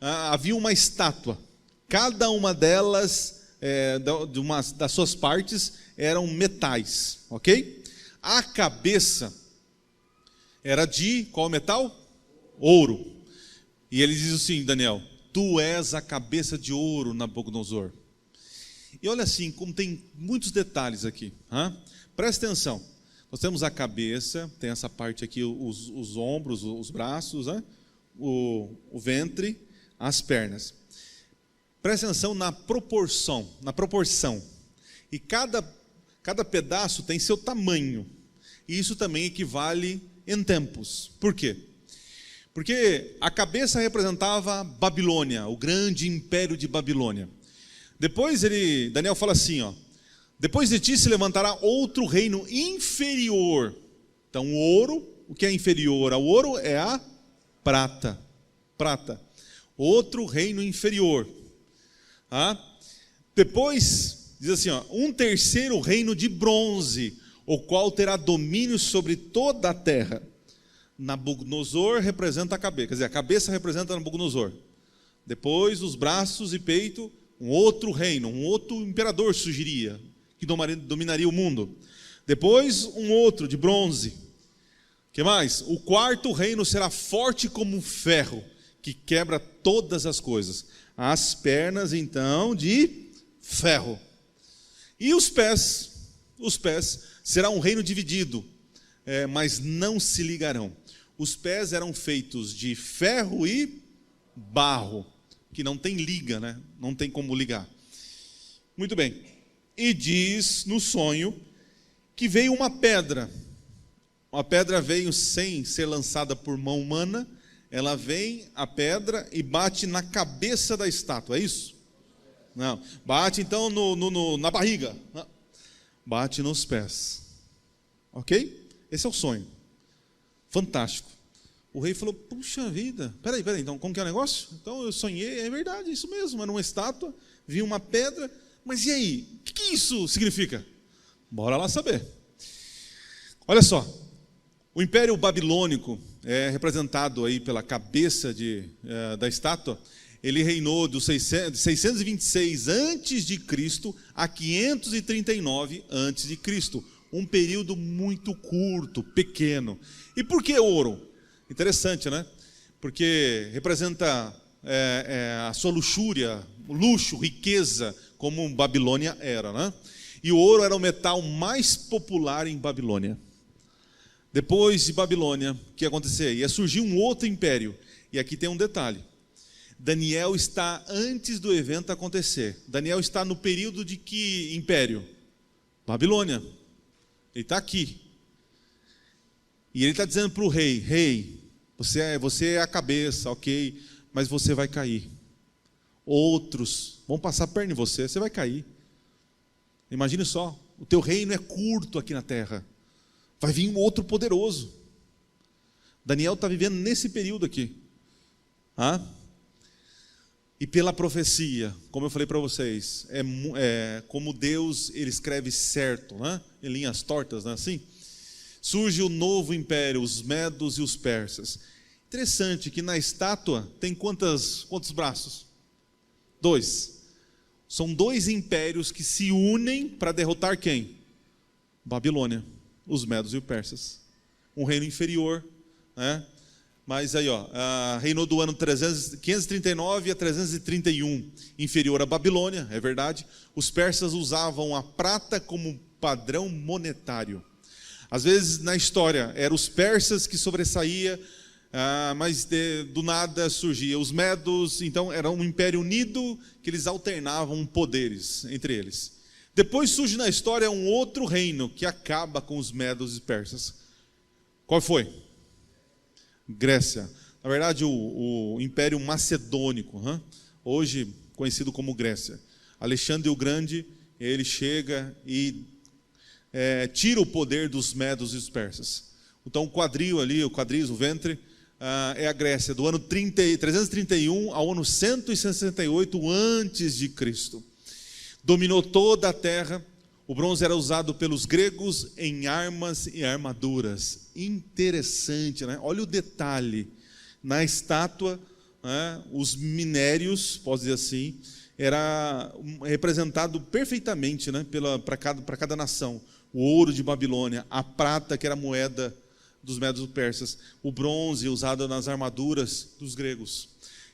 havia uma estátua. Cada uma delas, das suas partes, eram metais, ok? A cabeça era de qual metal? Ouro. E ele diz assim, Daniel: tu és a cabeça de ouro, Nabucodonosor. E olha assim, como tem muitos detalhes aqui. Presta atenção. Nós temos a cabeça, tem essa parte aqui, os ombros, os braços, o ventre, as pernas. Presta atenção na proporção. E cada pedaço tem seu tamanho. E isso também equivale em tempos. Por quê? Porque a cabeça representava Babilônia, o grande império de Babilônia. Depois Daniel fala assim, ó: depois de ti se levantará outro reino inferior. Então o ouro, o que é inferior ao ouro é a prata. Outro reino inferior. Depois diz assim, ó: um terceiro reino de bronze, o qual terá domínio sobre toda a terra. Nabucodonosor representa a cabeça, quer dizer, a cabeça representa Nabucodonosor. Depois os braços e peito, um outro reino, um outro imperador surgiria, que dominaria o mundo. Depois um outro de bronze. O que mais? O quarto reino será forte como um ferro, que quebra todas as coisas. As pernas então de ferro. E os pés será um reino dividido, mas não se ligarão. Os pés eram feitos de ferro e barro, que não tem liga, né? Não tem como ligar. Muito bem. E diz no sonho que veio uma pedra. Uma pedra veio sem ser lançada por mão humana. Ela vem, a pedra, e bate na cabeça da estátua, é isso? Não. Bate então na barriga. Não. Bate nos pés. Ok? Esse é o sonho. Fantástico. O rei falou: puxa vida, peraí, então como que é o negócio? Então eu sonhei, é verdade, isso mesmo, era uma estátua, vi uma pedra, mas e aí? O que isso significa? Bora lá saber. Olha só, o Império Babilônico é representado aí pela cabeça da estátua. Ele reinou de 626 a.C. a 539 a.C., um período muito curto, pequeno. E por que ouro? Interessante, né? Porque representa a sua luxúria, luxo, riqueza, como Babilônia era, né? E o ouro era o metal mais popular em Babilônia. Depois de Babilônia, o que ia acontecer? Ia surgir um outro império. E aqui tem um detalhe. Daniel está antes do evento acontecer. Daniel está no período de que império? Babilônia. Ele está aqui. E ele está dizendo para o rei: rei, você é a cabeça, ok, mas você vai cair. Outros vão passar a perna em você, você vai cair. Imagine só, o teu reino é curto aqui na terra. Vai vir um outro poderoso. Daniel está vivendo nesse período aqui. E pela profecia, como eu falei para vocês, como Deus, ele escreve certo, né? Em linhas tortas, não é assim? Surge o novo império, os medos e os persas. Interessante que na estátua tem quantos braços? 2. São 2 impérios que se unem para derrotar quem? Babilônia, os medos e os persas. Um reino inferior, né? Mas aí, reinou do ano 539 a 331, inferior à Babilônia, é verdade. Os persas usavam a prata como padrão monetário. Às vezes na história eram os persas que sobressaía mas do nada surgia os medos. Então era um império unido que eles alternavam poderes entre eles. Depois surge na história um outro reino que acaba com os medos e persas. Qual foi? Grécia. Na verdade, o Império Macedônico, hoje conhecido como Grécia. Alexandre o Grande, ele chega e tira o poder dos medos e dos persas. Então o quadril ali, o ventre, é a Grécia, do ano 331 ao ano 168 antes de Cristo. Dominou toda a terra. O bronze era usado pelos gregos em armas e armaduras. Interessante, né? Olha o detalhe. Na estátua, os minérios, posso dizer assim, era representado perfeitamente, né, para cada nação. O ouro de Babilônia, a prata, que era a moeda dos medos e persas, o bronze usado nas armaduras dos gregos.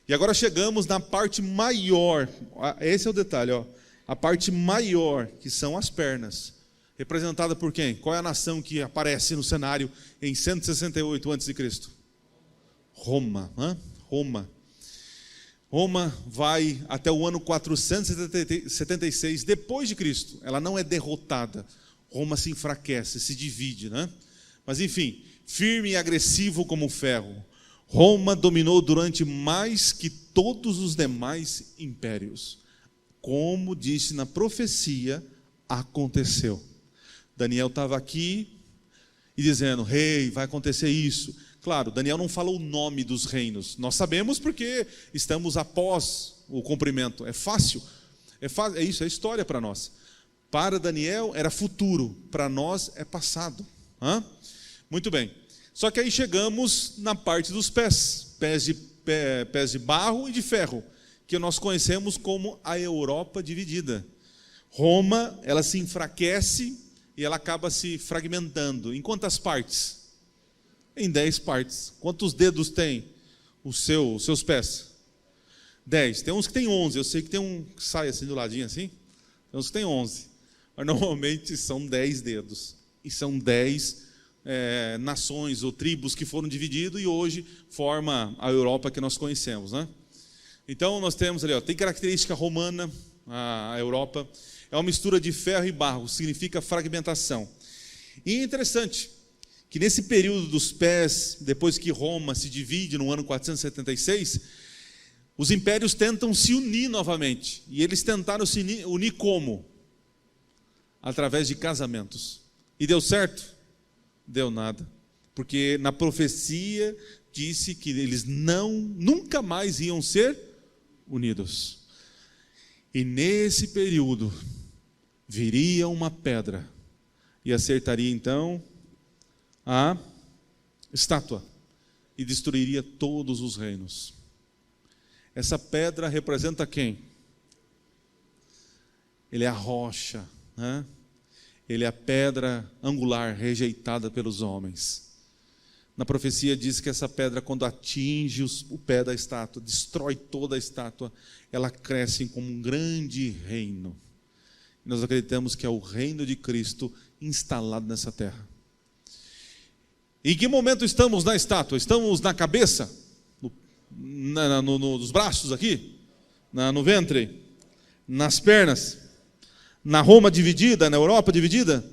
E agora chegamos na parte maior. Esse é o detalhe, ó. A parte maior, que são as pernas, representada por quem? Qual é a nação que aparece no cenário em 168 a.C.? Roma. Roma vai até o ano 476 depois de Cristo. Ela não é derrotada. Roma se enfraquece, se divide, né? Mas enfim, firme e agressivo como ferro, Roma dominou durante mais que todos os demais impérios. Como disse na profecia, aconteceu. Daniel estava aqui e dizendo: rei, vai acontecer isso. Claro, Daniel não fala o nome dos reinos. Nós sabemos porque estamos após o cumprimento. É fácil. É isso, é história para nós. Para Daniel era futuro, para nós é passado. Muito bem. Só que aí chegamos na parte dos pés de barro e de ferro, que nós conhecemos como a Europa dividida. Roma, ela se enfraquece e ela acaba se fragmentando. Em quantas partes? Em 10 partes. Quantos dedos tem os seus pés? 10. Tem uns que tem 11. Eu sei que tem um que sai assim do ladinho assim. Tem uns que tem 11. Mas normalmente são 10 dedos. E são 10 nações ou tribos que foram divididas e hoje forma a Europa que nós conhecemos, né? Então nós temos ali, tem característica romana, a Europa, é uma mistura de ferro e barro, significa fragmentação. E é interessante que nesse período dos pés, depois que Roma se divide no ano 476, os impérios tentam se unir novamente. E eles tentaram se unir como? Através de casamentos. E deu certo? Deu nada. Porque na profecia disse que eles nunca mais iam ser unidos. E nesse período viria uma pedra e acertaria então a estátua e destruiria todos os reinos. Essa pedra representa quem? Ele é a rocha, né? Ele é a pedra angular rejeitada pelos homens. Na profecia diz que essa pedra, quando atinge o pé da estátua, destrói toda a estátua, ela cresce como um grande reino. Nós acreditamos que é o reino de Cristo instalado nessa terra. Em que momento estamos na estátua? Estamos na cabeça? Nos braços aqui? No ventre? Nas pernas? Na Roma dividida? Na Europa dividida?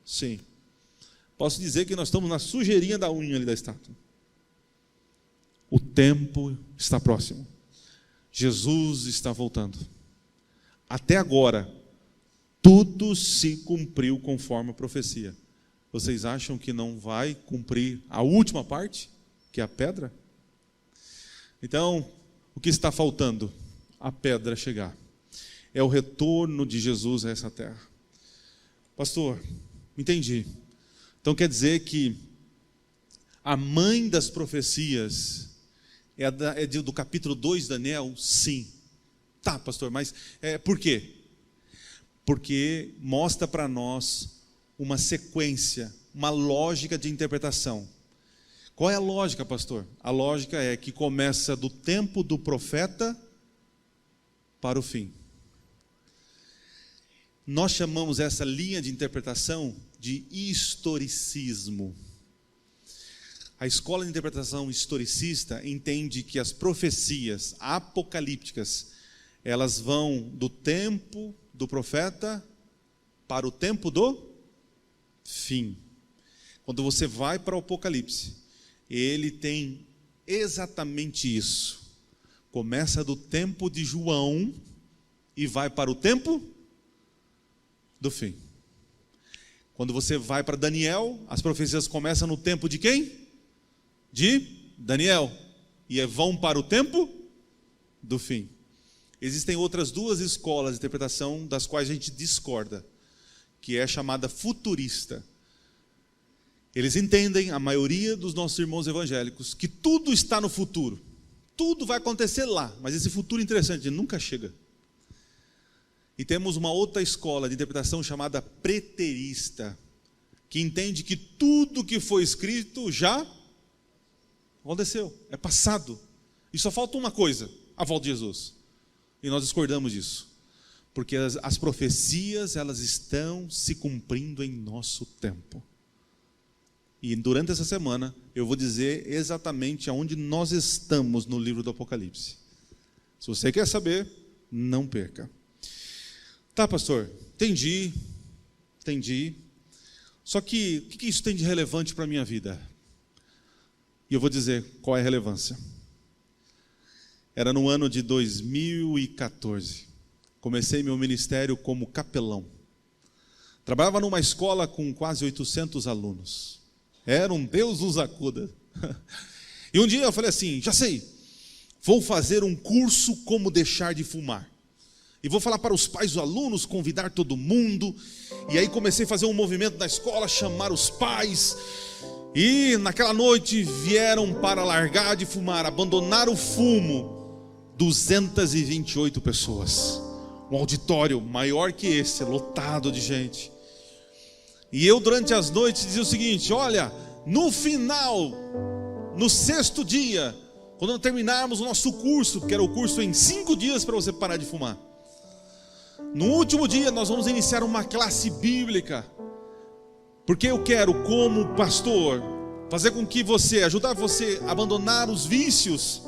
Sim. Posso dizer que nós estamos na sujeirinha da unha ali da estátua. O tempo está próximo. Jesus está voltando. Até agora, tudo se cumpriu conforme a profecia. Vocês acham que não vai cumprir a última parte, que é a pedra? Então, o que está faltando? A pedra chegar. É o retorno de Jesus a essa terra. Pastor, entendi. Então quer dizer que a mãe das profecias é do capítulo 2 de Daniel? Sim. Tá, pastor, mas por quê? Porque mostra para nós uma sequência, uma lógica de interpretação. Qual é a lógica, pastor? A lógica é que começa do tempo do profeta para o fim. Nós chamamos essa linha de interpretação de historicismo. A escola de interpretação historicista entende que as profecias apocalípticas, elas vão do tempo do profeta para o tempo do fim. Quando você vai para o Apocalipse, ele tem exatamente isso. Começa do tempo de João e vai para o tempo do fim. Quando você vai para Daniel, as profecias começam no tempo de quem? De Daniel. E vão para o tempo do fim. Existem outras duas escolas de interpretação das quais a gente discorda, que é chamada futurista. Eles entendem, a maioria dos nossos irmãos evangélicos, que tudo está no futuro. Tudo vai acontecer lá, mas esse futuro interessante nunca chega. E temos uma outra escola de interpretação chamada preterista, que entende que tudo que foi escrito já aconteceu, é passado. E só falta uma coisa, a volta de Jesus. E nós discordamos disso, porque as profecias, elas estão se cumprindo em nosso tempo. E durante essa semana, eu vou dizer exatamente aonde nós estamos no livro do Apocalipse. Se você quer saber, não perca. Tá, pastor, entendi. Só que, o que isso tem de relevante para a minha vida? E eu vou dizer qual é a relevância. Era no ano de 2014. Comecei meu ministério como capelão. Trabalhava numa escola com quase 800 alunos. Era um Deus nos acuda. E um dia eu falei assim, já sei, vou fazer um curso como deixar de fumar. E vou falar para os pais dos alunos, convidar todo mundo. E aí comecei a fazer um movimento na escola, chamar os pais. E naquela noite vieram para largar de fumar, abandonar o fumo, 228 pessoas. Um auditório maior que esse, lotado de gente. E eu durante as noites dizia o seguinte, olha, no final, no 6º dia, quando terminarmos o nosso curso, que era o curso em 5 dias para você parar de fumar. No último dia nós vamos iniciar uma classe bíblica, porque eu quero, como pastor, fazer com que ajudar você a abandonar os vícios,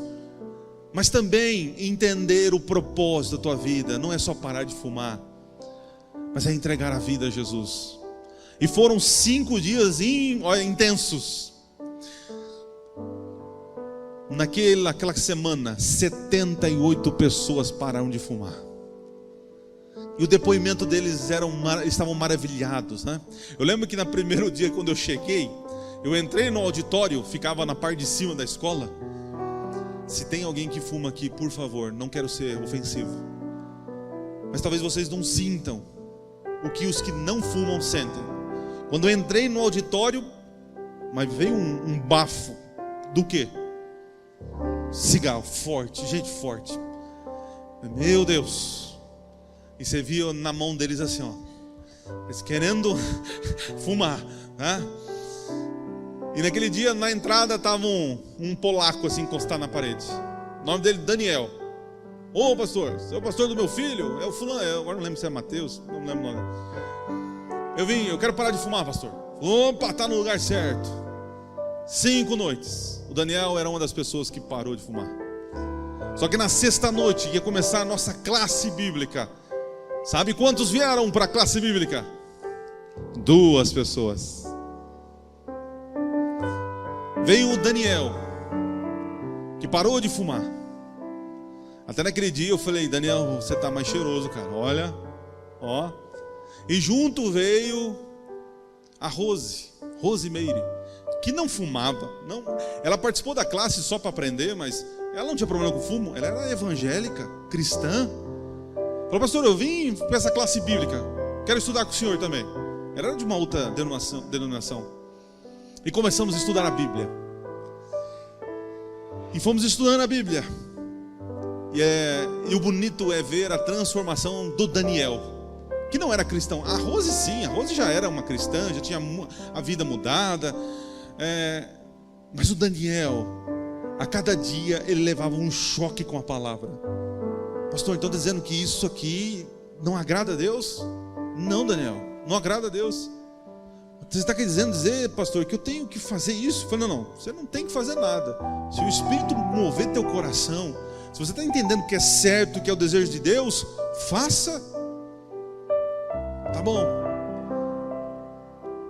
mas também entender o propósito da tua vida. Não é só parar de fumar, mas é entregar a vida a Jesus. E foram 5 dias intensos. Naquela semana, 78 pessoas pararam de fumar. E o depoimento deles estavam maravilhados, né? Eu lembro que no primeiro dia, quando eu cheguei, eu entrei no auditório, ficava na parte de cima da escola. Se tem alguém que fuma aqui, por favor, não quero ser ofensivo, mas talvez vocês não sintam o que os que não fumam sentem. Quando eu entrei no auditório, mas veio um bafo. Do quê? Cigarro, forte, gente forte. Meu Deus. E você via na mão deles assim, ó, eles querendo fumar, né? E naquele dia, na entrada, estava um polaco assim, encostado na parede. O nome dele, Daniel. Ô pastor, você é o pastor do meu filho? É o fulano, agora não lembro se é Mateus, não lembro o nome. Eu quero parar de fumar, pastor. Opa, está no lugar certo. 5 noites. O Daniel era uma das pessoas que parou de fumar. Só que na 6ª noite ia começar a nossa classe bíblica. Sabe quantos vieram para a classe bíblica? 2 pessoas. Veio o Daniel, que parou de fumar. Até naquele dia eu falei, Daniel, você está mais cheiroso, cara. Olha, ó. E junto veio a Rosemeire, que não fumava. Não, ela participou da classe só para aprender, mas ela não tinha problema com fumo. Ela era evangélica, cristã. Falou, pastor, eu vim para essa classe bíblica, quero estudar com o senhor também. Ela era de uma outra denominação. E começamos a estudar a Bíblia. E fomos estudando a Bíblia. E o bonito é ver a transformação do Daniel, que não era cristão. A Rose sim, a Rose já era uma cristã, já tinha a vida mudada. Mas o Daniel, a cada dia ele levava um choque com a palavra. Pastor, então dizendo que isso aqui não agrada a Deus? Não, Daniel, não agrada a Deus. Você está querendo dizer, pastor, que eu tenho que fazer isso? Eu falei, não, você não tem que fazer nada. Se o Espírito mover teu coração, se você está entendendo que é certo, que é o desejo de Deus, faça. Tá bom.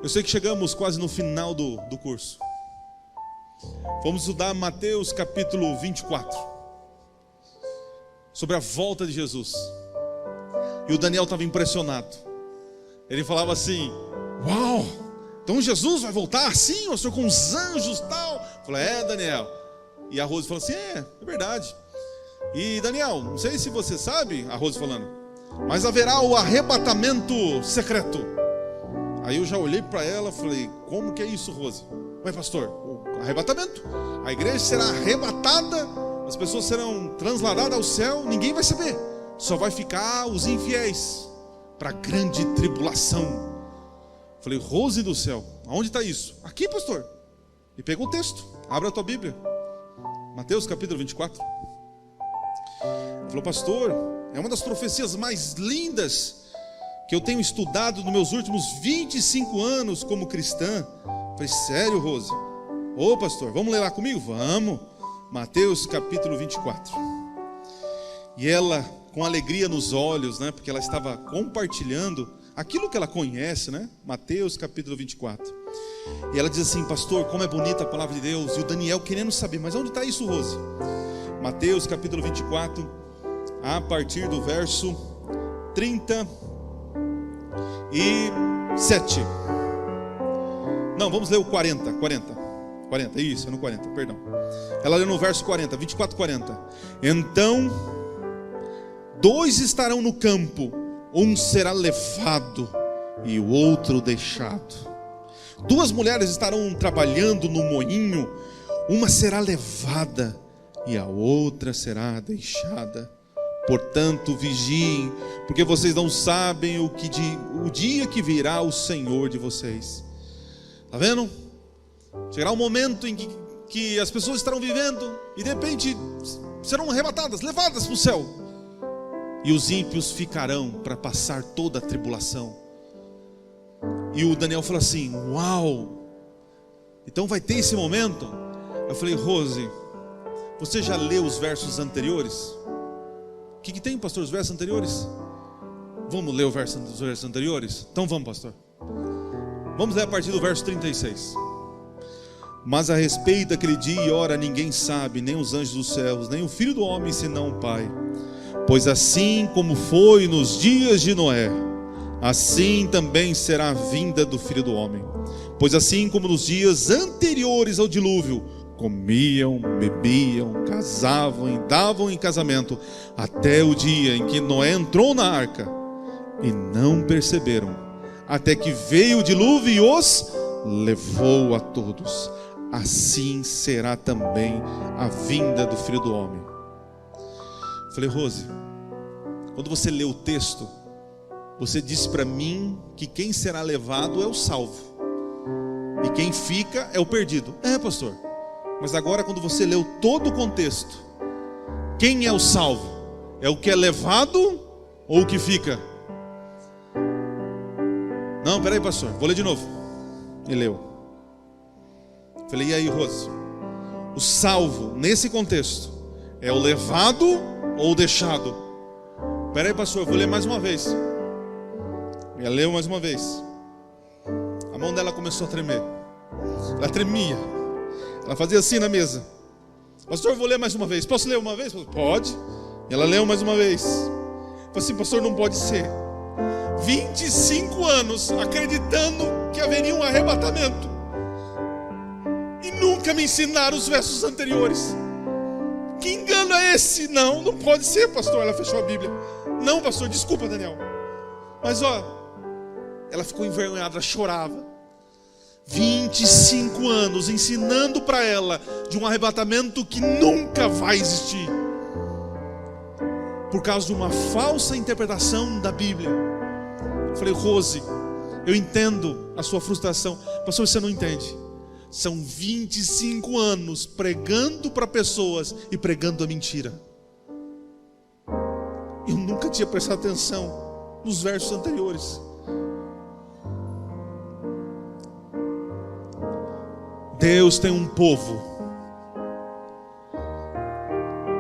Eu sei que chegamos quase no final do curso. Vamos estudar Mateus capítulo 24, sobre a volta de Jesus. E o Daniel estava impressionado. Ele falava assim, uau, então Jesus vai voltar assim, o senhor, com os anjos e tal? Eu falei, Daniel. E a Rose falou assim, é verdade. E Daniel, não sei se você sabe, a Rose falando, mas haverá o arrebatamento secreto. Aí eu já olhei para ela e falei, como que é isso, Rose? Ué, pastor, o arrebatamento, a igreja será arrebatada, as pessoas serão transladadas ao céu, ninguém vai saber, só vai ficar os infiéis, para a grande tribulação. Falei, Rose do céu, aonde está isso? Aqui, pastor. E pegou o texto, abra a tua Bíblia, Mateus capítulo 24. Falou, pastor, é uma das profecias mais lindas que eu tenho estudado nos meus últimos 25 anos como cristã. Falei, sério, Rose? Ô pastor, vamos ler lá comigo? Vamos. Mateus capítulo 24. E ela, com alegria nos olhos, né, porque ela estava compartilhando aquilo que ela conhece, né? Mateus capítulo 24. E ela diz assim, pastor, como é bonita a palavra de Deus. E o Daniel querendo saber, mas onde está isso, Rose? Mateus capítulo 24, a partir do verso 37. Não, vamos ler o 40, isso, é no 40, perdão. Ela leu no verso 40, 24, 40. Então, 2 estarão no campo, um será levado e o outro deixado. 2 mulheres estarão trabalhando no moinho, uma será levada e a outra será deixada. Portanto, vigiem, porque vocês não sabem o dia que virá o Senhor de vocês. Está vendo? Chegará um momento em que as pessoas estarão vivendo e de repente serão arrebatadas, levadas para o céu. E os ímpios ficarão para passar toda a tribulação. E o Daniel falou assim, uau, então vai ter esse momento? Eu falei, Rose, você já leu os versos anteriores? O que tem, pastor, os versos anteriores? Vamos ler os versos anteriores? Então vamos, pastor. Vamos ler a partir do verso 36. Mas a respeito daquele dia e hora ninguém sabe, nem os anjos dos céus, nem o Filho do homem, senão o Pai. Pois assim como foi nos dias de Noé, assim também será a vinda do Filho do homem. Pois assim como nos dias anteriores ao dilúvio, comiam, bebiam, casavam e davam em casamento, até o dia em que Noé entrou na arca, e não perceberam, até que veio o dilúvio e os levou a todos. Assim será também a vinda do Filho do homem. Falei, Rose, quando você lê o texto, você disse para mim que quem será levado é o salvo, e quem fica é o perdido. É, pastor, mas agora quando você leu todo o contexto, quem é o salvo? É o que é levado ou o que fica? Não, peraí, pastor, vou ler de novo. E leu. Falei, e aí, Rose? O salvo, nesse contexto, é o levado ou o deixado? Peraí, pastor, eu vou ler mais uma vez. Ela leu mais uma vez. A mão dela começou a tremer. Ela tremia. Ela fazia assim na mesa. Pastor, eu vou ler mais uma vez. Posso ler uma vez? Pode. E ela leu mais uma vez. Falei assim, pastor, não pode ser. 25 anos acreditando que haveria um arrebatamento e nunca me ensinaram os versos anteriores. Que engano é esse? Não pode ser, pastor. Ela fechou a Bíblia. Não, pastor, desculpa, Daniel. Mas ela ficou envergonhada, ela chorava. 25 anos ensinando para ela de um arrebatamento que nunca vai existir, por causa de uma falsa interpretação da Bíblia. Eu falei, Rose, eu entendo a sua frustração. Pastor, você não entende. São 25 anos pregando para pessoas e pregando a mentira. Eu nunca tinha prestado atenção nos versos anteriores. Deus tem um povo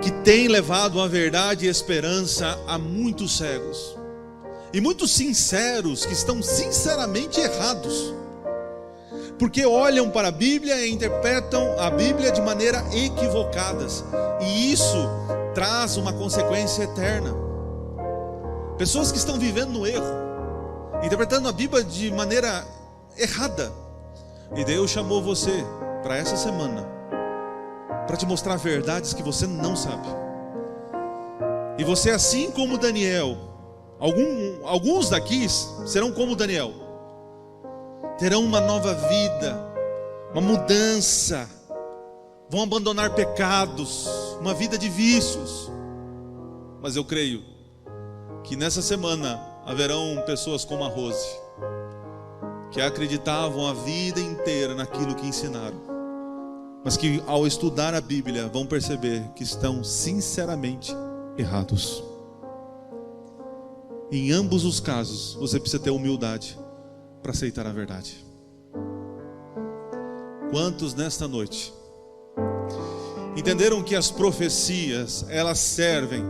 que tem levado a verdade e esperança a muitos cegos e muitos sinceros que estão sinceramente errados, porque olham para a Bíblia e interpretam a Bíblia de maneira equivocadas, e isso traz uma consequência eterna. Pessoas que estão vivendo no erro, interpretando a Bíblia de maneira errada. E Deus chamou você para essa semana para te mostrar verdades que você não sabe. E você, assim como Daniel, alguns daqui serão como Daniel, terão uma nova vida, uma mudança, vão abandonar pecados, uma vida de vícios. Mas eu creio que nessa semana haverão pessoas como a Rose, que acreditavam a vida inteira naquilo que ensinaram, mas que ao estudar a Bíblia vão perceber que estão sinceramente errados. Em ambos os casos, você precisa ter humildade para aceitar a verdade. Quantos nesta noite entenderam que as profecias, elas servem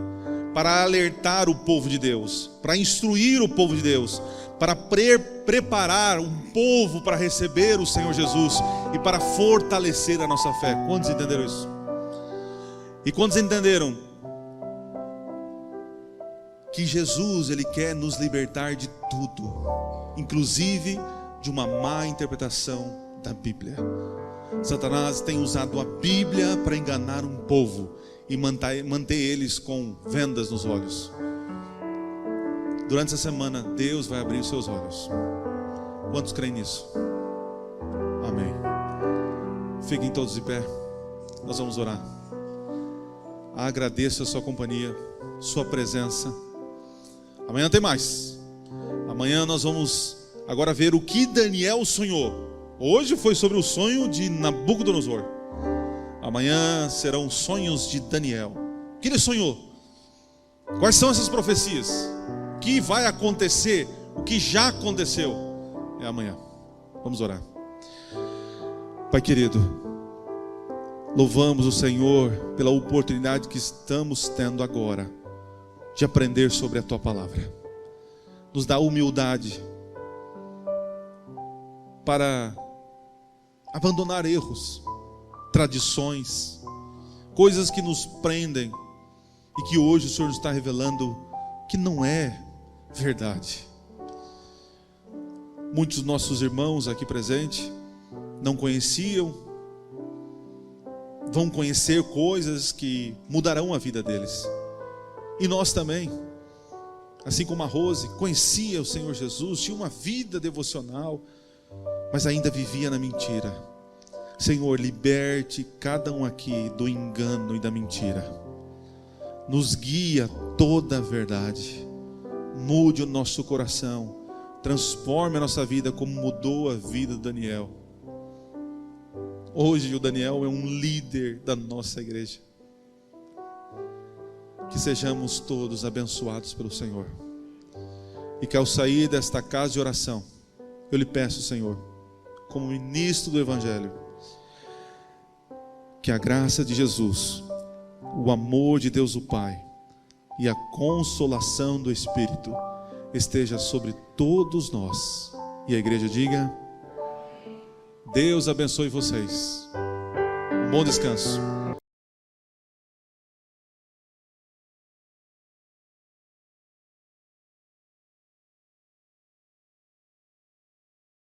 para alertar o povo de Deus, para instruir o povo de Deus, para preparar um povo para receber o Senhor Jesus e para fortalecer a nossa fé? Quantos entenderam isso? E quantos entenderam que Jesus, Ele quer nos libertar de tudo, inclusive de uma má interpretação da Bíblia? Satanás tem usado a Bíblia para enganar um povo e manter eles com vendas nos olhos. Durante essa semana, Deus vai abrir os seus olhos. Quantos creem nisso? Amém. Fiquem todos de pé. Nós vamos orar. Agradeço a sua companhia, sua presença. Amanhã tem mais. Amanhã nós vamos agora ver o que Daniel sonhou. Hoje foi sobre o sonho de Nabucodonosor. Amanhã serão sonhos de Daniel. O que ele sonhou? Quais são essas profecias? O que vai acontecer? O que já aconteceu? É amanhã. Vamos orar. Pai querido, louvamos o Senhor pela oportunidade que estamos tendo agora de aprender sobre a Tua Palavra. Nos dá humildade para abandonar erros, tradições, coisas que nos prendem e que hoje o Senhor nos está revelando que não é verdade. Muitos dos nossos irmãos aqui presentes não conheciam, vão conhecer coisas que mudarão a vida deles. E nós também, assim como a Rose, conhecia o Senhor Jesus, tinha uma vida devocional, mas ainda vivia na mentira. Senhor, liberte cada um aqui do engano e da mentira. Nos guia toda a verdade. Mude o nosso coração. Transforme a nossa vida como mudou a vida do Daniel. Hoje o Daniel é um líder da nossa igreja. Que sejamos todos abençoados pelo Senhor. E que ao sair desta casa de oração, eu lhe peço, Senhor, como ministro do Evangelho, que a graça de Jesus, o amor de Deus o Pai e a consolação do Espírito esteja sobre todos nós. E a igreja diga: Deus abençoe vocês. Um bom descanso.